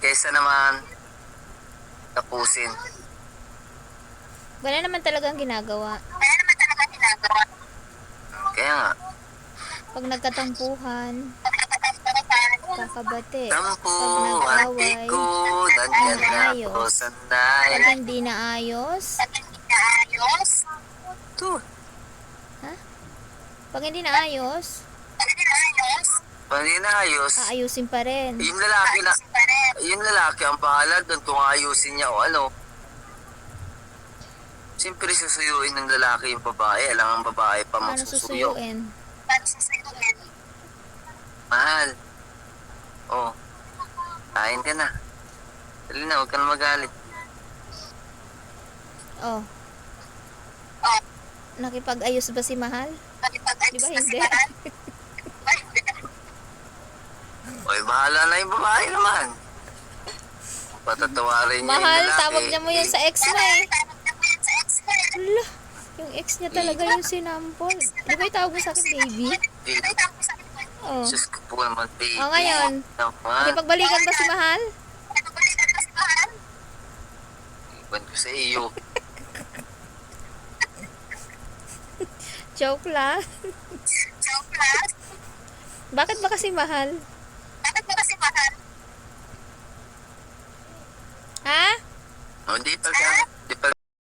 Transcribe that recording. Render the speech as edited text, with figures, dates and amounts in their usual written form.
Kesa naman tapusin. Wala naman talagang ginagawa. Kaya nga. Pag nagkatampuhan, kakabate. Tampo, Pag ate nag-away, ko, nandyan na ayos. ako sanay. Pag hindi naayos, Ito. ha? Pag hindi naayos, Pag hindi naayos, aayusin pa rin. yung lalaki ang bahala doon kung ayusin niya o ano. Siyempre susuyuin ng lalaki yung babae. Alam ang babae pa Paano magsusuyo. susuyuin? Mahal. Oh. Kain ka na. Dali na, huwag ka na magalit. Oh. Nakipag-ayos ba si Mahal? Di ba hindi? Oy, bahala na yung babae naman. Patatawarin niya Mahal, yung lalaki. tawag niya mo yun sa ex mo eh. Hala, yung ex niya talaga yung sinampol. Di ba yung tawag mo sa akin, baby? Oh. Diyos ko po naman, baby. Oh, ngayon. Naman. Nakipagbalikan ba si Mahal? Iban ko sa iyo. Joke lang. Bakit ba kasi Mahal? Ha? O, di pagka